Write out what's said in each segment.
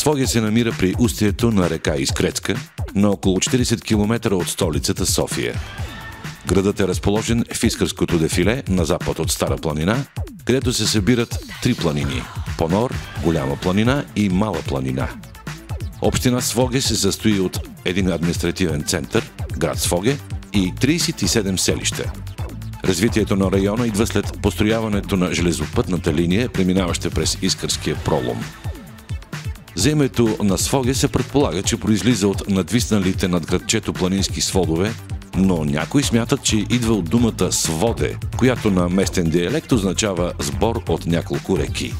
Своге се намира при устието на река Искрецка, на около 40 км от столицата София. Градът е разположен в Искърското дефиле на запад от Стара планина, където се събират три планини – Понор, Голяма планина и Мала планина. Община Своге се състои от един административен център, град Своге, и 37 селища. Развитието на района идва след построяването на железопътната линия, преминаваща през Искърския пролом. За името на Своге се предполага, че произлиза от надвисналите над градчето планински сводове, но някои смятат, че идва от думата своде, която на местен диалект означава сбор от няколко реки.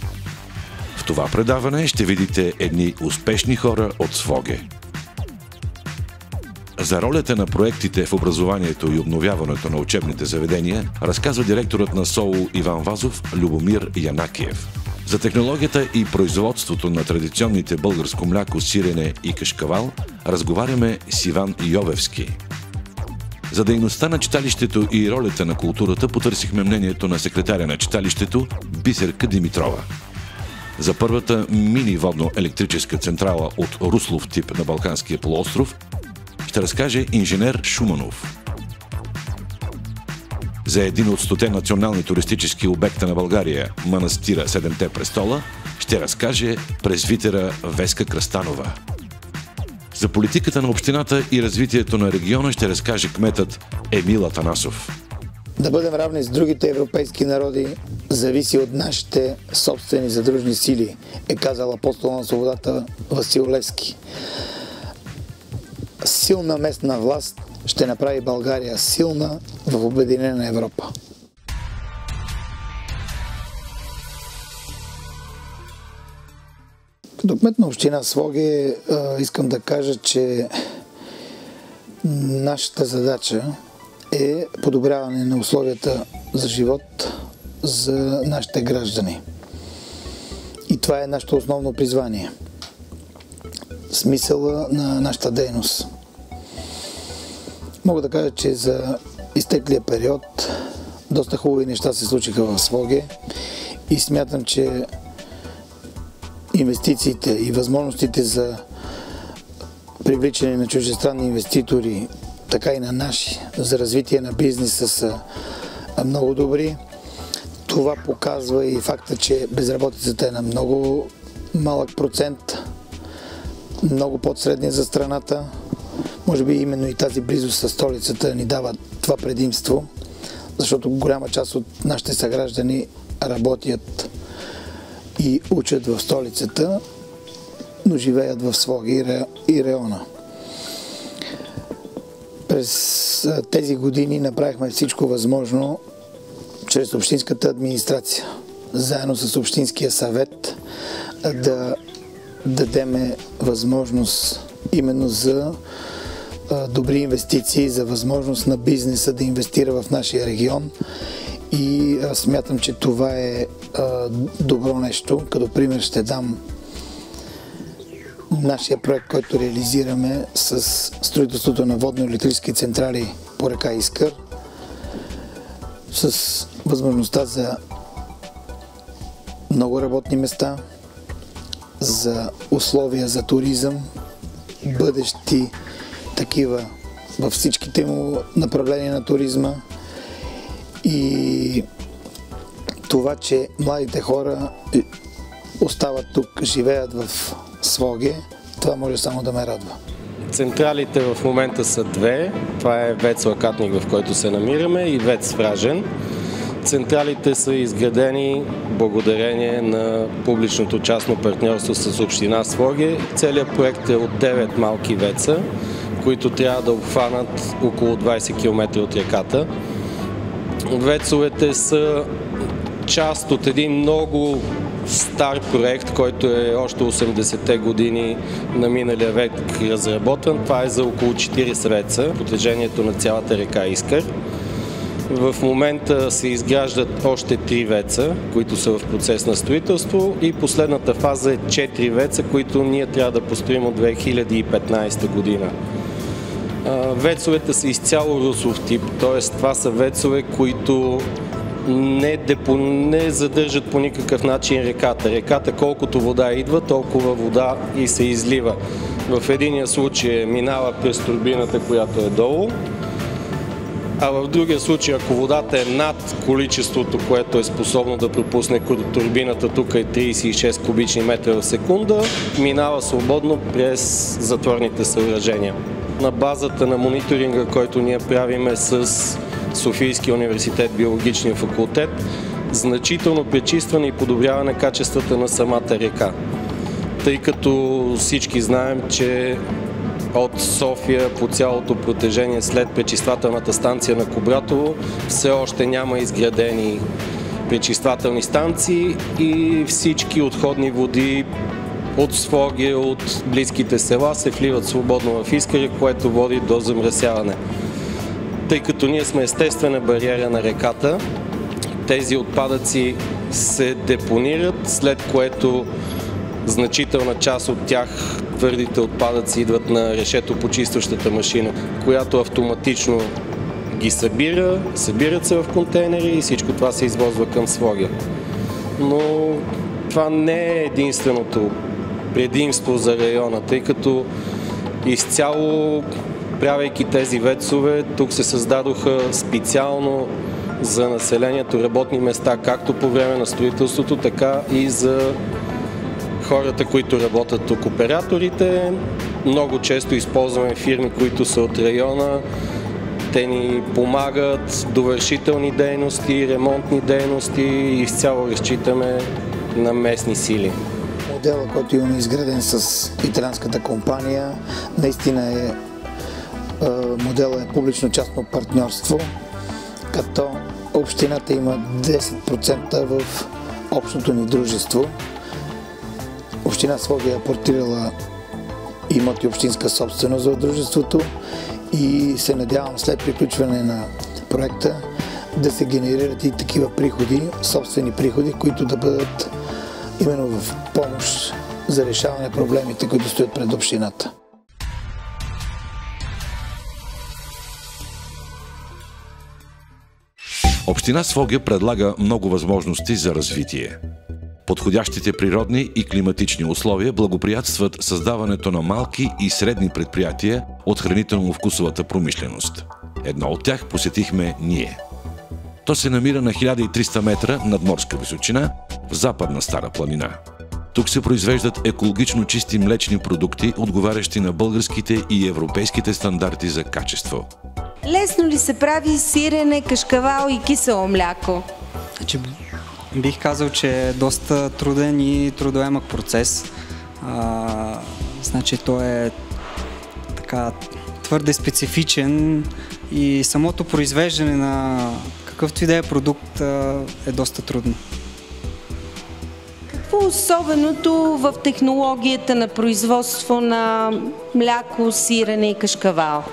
В това предаване ще видите едни успешни хора от Своге. За ролята на проектите в образованието и обновяването на учебните заведения разказва директорът на СОУ Иван Вазов Любомир Янакиев. За технологията и производството на традиционните българско мляко, сирене и кашкавал разговаряме с Иван Йовевски. За дейността на читалището и ролята на културата потърсихме мнението на секретаря на читалището Бисерка Димитрова. За първата мини водно-електрическа централа от Руслов тип на Балканския полуостров ще разкаже инженер Шуманов. За един от 100 национални туристически обекта на България, манастира Седемте престола, ще разкаже презвитера Веска Кръстанова. За политиката на общината и развитието на региона ще разкаже кметът Емил Атанасов. Да бъдем равни с другите европейски народи зависи от нашите собствени задружни сили, е казал апостол на свободата Васил Левски. Силна местна власт ще направи България силна в обединена Европа. Като кмет на община Своге искам да кажа, че нашата задача е подобряване на условията за живот за нашите граждани. И това е нашето основно призвание. Смисъла на нашата дейност. Мога да кажа, че за изтеклия период доста хубави неща се случиха в Своге и смятам, че инвестициите и възможностите за привличане на чуждестранни инвеститори, така и на наши, за развитие на бизнеса са много добри. Това показва и факта, че безработицата е на много малък процент, много под средния за страната. Може би именно и тази близост със столицата ни дава това предимство, защото голяма част от нашите съграждани работят и учат в столицата, но живеят в Своге и района. През тези години направихме всичко възможно чрез общинската администрация, заедно с Общинския съвет, да дадем възможност именно за добри инвестиции, за възможност на бизнеса да инвестира в нашия регион. И смятам, че това е добро нещо. Като пример ще дам нашия проект, който реализираме с строителството на водно-електрически централи по река Искър, с възможността за много работни места, за условия за туризъм, бъдещи такива във всичките му направления на туризма, и това, че младите хора остават тук, живеят в Своге, това може само да ме радва. Централите в момента са две. Това е ВЕЦ Лакатник, в който се намираме, и ВЕЦ Вражен. Централите са изградени благодарение на публичното частно партньорство с община Своге. Целият проект е от 9 малки ВЕЦа, които трябва да обхванат около 20 км от реката. ВЕЦовете са част от един много стар проект, който е още 80-те години на миналия век разработен. Това е за около 40 ВЕЦа по течението на цялата река Искър. В момента се изграждат още 3 ВЕЦа, които са в процес на строителство, и последната фаза е 4 ВЕЦа, които ние трябва да построим от 2015 година. ВЕЦовете са изцяло руслов тип, т.е. това са ВЕЦове, които не задържат по никакъв начин реката. Реката колкото вода идва, толкова вода и се излива. В единия случай минава през турбината, която е долу, а в другия случай, ако водата е над количеството, което е способно да пропусне турбината, тук е 36 кубични метра в секунда, минава свободно през затворните съоръжения. На базата на мониторинга, който ние правиме с Софийския университет, биологичния факултет, значително пречистване и подобряване качествата на самата река. Тъй като всички знаем, че от София по цялото протежение след пречиствателната станция на Кубратово все още няма изградени пречиствателни станции и всички отходни води от Своге, от близките села се вливат свободно в Искър, което води до замърсяване. Тъй като ние сме естествена бариера на реката, тези отпадъци се депонират, след което значителна част от тях, твърдите отпадъци, идват на решетопочистващата машина, която автоматично ги събират се в контейнери и всичко това се извозва към Своге. Но това не е единственото предимство за района, тъй като изцяло, правейки тези ВЕЦ-ове, тук се създадоха специално за населението работни места, както по време на строителството, така и за хората, които работят тук, операторите. Много често използваме фирми, които са от района. Те ни помагат, довършителни дейности, ремонтни дейности и изцяло разчитаме на местни сили. Моделът, който имаме изграден с италианската компания, наистина моделът е публично-частно партньорство, като общината има 10% в общото ни дружество. Община Своге е апортирала имоти общинска собственост в дружеството и се надявам след приключване на проекта да се генерират и такива приходи, собствени приходи, които да бъдат именно в помощ за решаване на проблемите, които стоят пред общината. Община Своге предлага много възможности за развитие. Подходящите природни и климатични условия благоприятстват създаването на малки и средни предприятия от хранително-вкусовата промишленост. Едно от тях посетихме ние. То се намира на 1300 метра надморска височина в западна Стара планина. Тук се произвеждат екологично чисти млечни продукти, отговарящи на българските и европейските стандарти за качество. Лесно ли се прави сирене, кашкавал и кисело мляко? Бих казал, че е доста труден и трудоемък процес. Той е така твърде специфичен и самото произвеждане на какъвто и да е продукт е доста трудно. Какво е особеното в технологията на производство на мляко, сирене и кашкавал?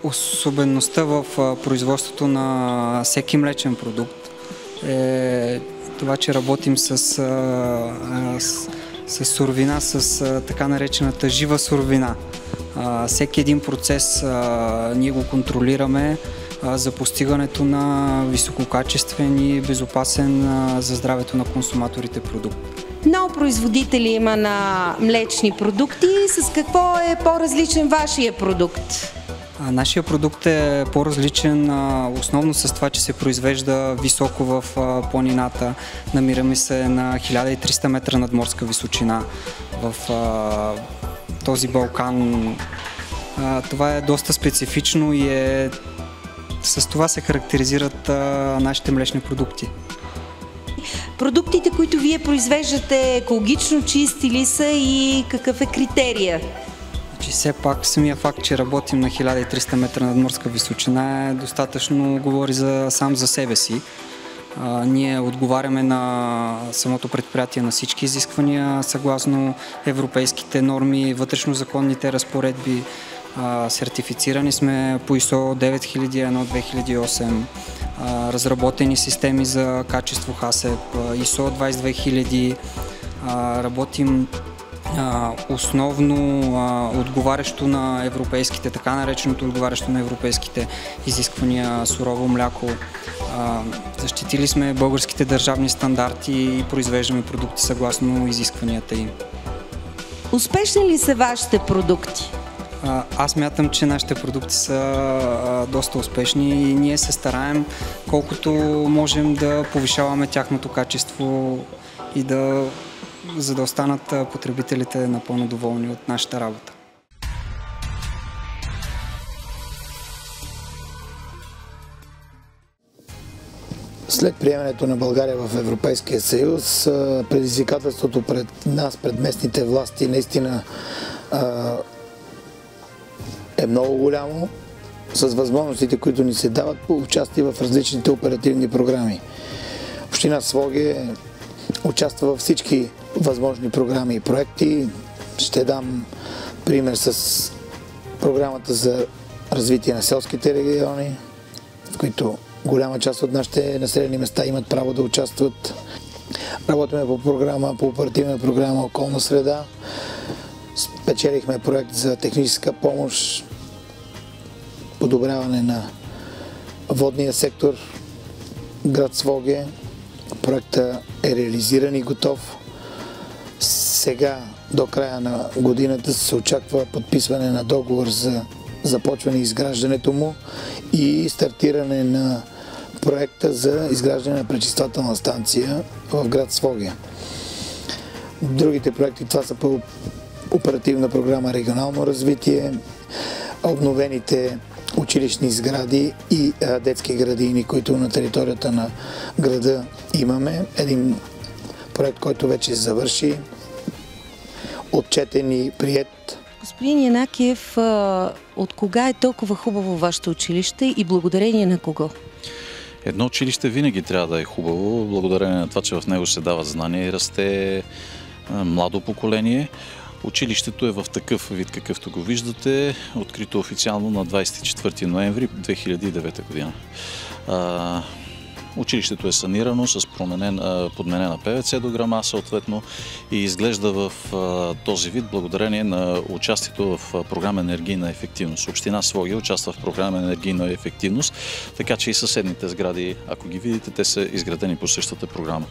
Особеността в производството на всеки млечен продукт е това, че работим с суровина, с така наречената жива суровина. Всеки един процес ние го контролираме за постигането на висококачествен и безопасен за здравето на консуматорите продукт. Много производители има на млечни продукти. С какво е по-различен вашия продукт? Нашия продукт е по-различен основно с това, че се произвежда високо в планината. Намираме се на 1300 метра надморска височина в този Балкан. Това е доста специфично и с това се характеризират нашите млечни продукти. Продуктите, които вие произвеждате, екологично чисти ли са и какъв е критерия? Все пак самия факт, че работим на 1300 метра надморска височина достатъчно говори сам за себе си. Ние отговаряме на самото предприятие на всички изисквания съгласно европейските норми, вътрешнозаконните разпоредби. Сертифицирани сме по ISO 9001-2008, разработени системи за качество ХАСЕП, ISO 22000, работим основно отговарящо на европейските, така нареченото отговарящо на европейските изисквания сурово мляко. Защитили сме българските държавни стандарти и произвеждаме продукти съгласно изискванията им. Успешни ли са вашите продукти? Аз мятам, че нашите продукти са доста успешни и ние се стараем колкото можем да повишаваме тяхното качество и за да останат потребителите напълно доволни от нашата работа. След приемането на България в Европейския съюз, предизвикателството пред нас, пред местните власти, наистина е много голямо, с възможностите, които ни се дават по участие в различните оперативни програми. Община Своге участва във всички възможни програми и проекти. Ще дам пример с програмата за развитие на селските региони, в които голяма част от нашите населени места имат право да участват. Работиме по оперативна програма Околна среда. Спечелихме проект за техническа помощ, подобряване на водния сектор, град Своге. Проектът е реализиран и готов. Сега, до края на годината, се очаква подписване на договор за започване изграждането му и стартиране на проекта за изграждане на пречиствателна станция в град Своге. Другите проекти, това са по оперативна програма регионално развитие, обновените училищни сгради и детски градини, които на територията на града имаме. Един проект, който вече завърши, отчетен и приет. Господин Янакиев, от кога е толкова хубаво вашето училище и благодарение на кого? Едно училище винаги трябва да е хубаво, благодарение на това, че в него се дават знания и расте младо поколение. Училището е в такъв вид, какъвто го виждате, открито официално на 24 ноември 2009 година. Училището е санирано с подменена ПВЦ дограма, съответно, и изглежда в този вид благодарение на участието в програма енергийна ефективност. Община Своге участва в програма енергийна ефективност, така че и съседните сгради, ако ги видите, те са изградени по същата програма.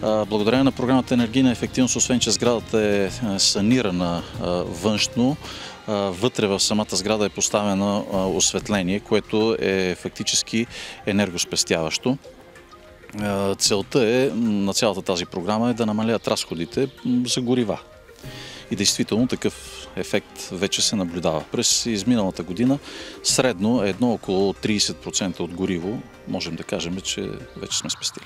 Благодарение на програмата енергийна ефективност, освен че сградата е санирана външно, вътре в самата сграда е поставено осветление, което е фактически енергоспестяващо. Целта на цялата тази програма е да намалят разходите за горива. И действително такъв ефект вече се наблюдава. През изминалата година средно около 30% от гориво, можем да кажем, че вече сме спестили.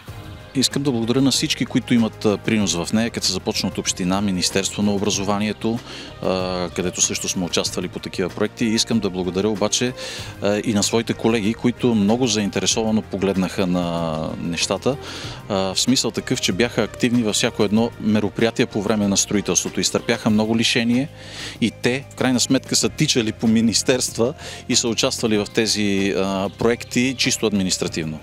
Искам да благодаря на всички, които имат принос в нея, като се започна от община, Министерство на образованието, където също сме участвали по такива проекти. Искам да благодаря обаче и на своите колеги, които много заинтересовано погледнаха на нещата, в смисъл такъв, че бяха активни във всяко едно мероприятие по време на строителството. Изтърпяха много лишение и те, в крайна сметка, са тичали по министерства и са участвали в тези проекти чисто административно.